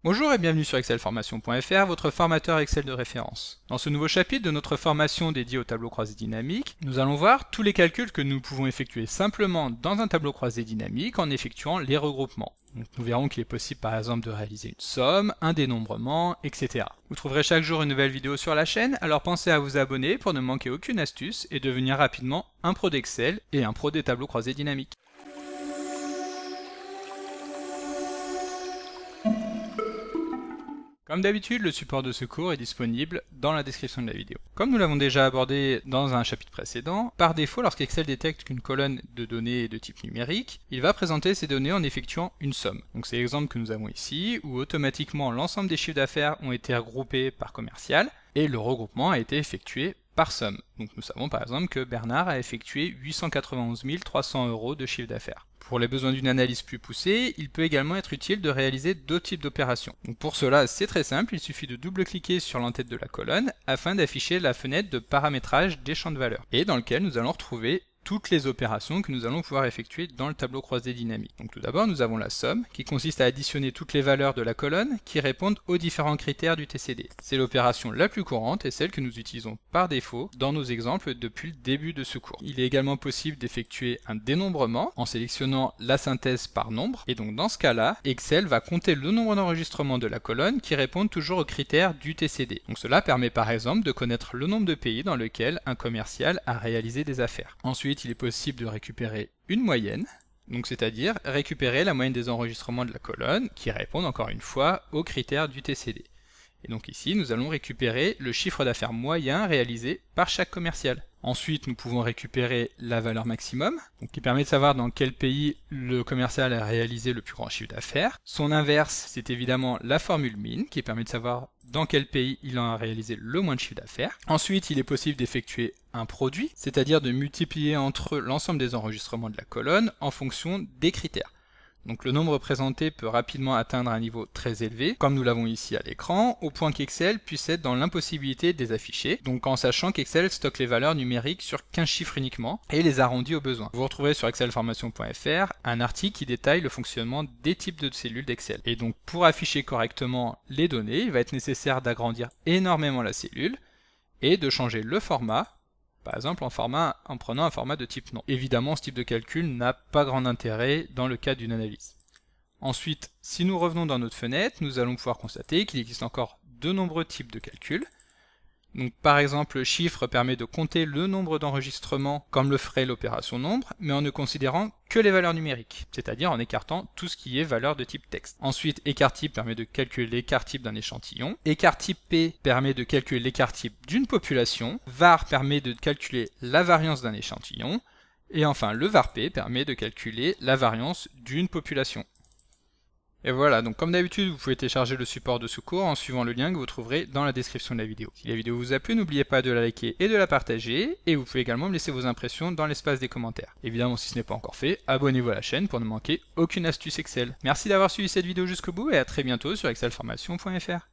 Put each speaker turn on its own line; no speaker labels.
Bonjour et bienvenue sur excelformation.fr, votre formateur Excel de référence. Dans ce nouveau chapitre de notre formation dédiée au tableau croisé dynamique, nous allons voir tous les calculs que nous pouvons effectuer simplement dans un tableau croisé dynamique en effectuant les regroupements. Donc, nous verrons qu'il est possible par exemple de réaliser une somme, un dénombrement, etc. Vous trouverez chaque jour une nouvelle vidéo sur la chaîne, alors pensez à vous abonner pour ne manquer aucune astuce et devenir rapidement un pro d'Excel et un pro des tableaux croisés dynamiques. Comme d'habitude, le support de secours est disponible dans la description de la vidéo. Comme nous l'avons déjà abordé dans un chapitre précédent, par défaut, lorsqu'Excel détecte qu'une colonne de données est de type numérique, il va présenter ces données en effectuant une somme. Donc c'est l'exemple que nous avons ici, où automatiquement l'ensemble des chiffres d'affaires ont été regroupés par commercial, et le regroupement a été effectué par somme. Donc nous savons par exemple que Bernard a effectué 891 300 € de chiffre d'affaires. Pour les besoins d'une analyse plus poussée, il peut également être utile de réaliser d'autres types d'opérations. Donc pour cela, c'est très simple, il suffit de double-cliquer sur l'entête de la colonne afin d'afficher la fenêtre de paramétrage des champs de valeurs, et dans lequel nous allons retrouver toutes les opérations que nous allons pouvoir effectuer dans le tableau croisé dynamique. Donc tout d'abord, nous avons la somme, qui consiste à additionner toutes les valeurs de la colonne qui répondent aux différents critères du TCD. C'est l'opération la plus courante et celle que nous utilisons par défaut dans nos exemples depuis le début de ce cours. Il est également possible d'effectuer un dénombrement en sélectionnant la synthèse par nombre, et donc dans ce cas-là, Excel va compter le nombre d'enregistrements de la colonne qui répondent toujours aux critères du TCD. Donc cela permet par exemple de connaître le nombre de pays dans lesquels un commercial a réalisé des affaires. Ensuite, il est possible de récupérer une moyenne, donc c'est-à-dire récupérer la moyenne des enregistrements de la colonne qui répondent encore une fois aux critères du TCD. Et donc ici, nous allons récupérer le chiffre d'affaires moyen réalisé par chaque commercial. Ensuite, nous pouvons récupérer la valeur maximum, donc qui permet de savoir dans quel pays le commercial a réalisé le plus grand chiffre d'affaires. Son inverse, c'est évidemment la formule min, qui permet de savoir dans quel pays il en a réalisé le moins de chiffre d'affaires. Ensuite, il est possible d'effectuer un produit, c'est-à-dire de multiplier entre eux l'ensemble des enregistrements de la colonne en fonction des critères. Donc le nombre présenté peut rapidement atteindre un niveau très élevé, comme nous l'avons ici à l'écran, au point qu'Excel puisse être dans l'impossibilité de les afficher, donc en sachant qu'Excel stocke les valeurs numériques sur 15 chiffres uniquement, et les arrondit au besoin. Vous retrouverez sur excelformation.fr un article qui détaille le fonctionnement des types de cellules d'Excel. Et donc pour afficher correctement les données, il va être nécessaire d'agrandir énormément la cellule, et de changer le format, par exemple en prenant un format de type nom. Évidemment, ce type de calcul n'a pas grand intérêt dans le cas d'une analyse. Ensuite, si nous revenons dans notre fenêtre, nous allons pouvoir constater qu'il existe encore de nombreux types de calculs. Donc par exemple, le chiffre permet de compter le nombre d'enregistrements comme le ferait l'opération nombre, mais en ne considérant que les valeurs numériques, c'est-à-dire en écartant tout ce qui est valeur de type texte. Ensuite, écart type permet de calculer l'écart type d'un échantillon, écart type P permet de calculer l'écart type d'une population, var permet de calculer la variance d'un échantillon, et enfin le var P permet de calculer la variance d'une population. Et voilà, donc comme d'habitude, vous pouvez télécharger le support de secours en suivant le lien que vous trouverez dans la description de la vidéo. Si la vidéo vous a plu, n'oubliez pas de la liker et de la partager, et vous pouvez également me laisser vos impressions dans l'espace des commentaires. Évidemment, si ce n'est pas encore fait, abonnez-vous à la chaîne pour ne manquer aucune astuce Excel. Merci d'avoir suivi cette vidéo jusqu'au bout, et à très bientôt sur excelformation.fr.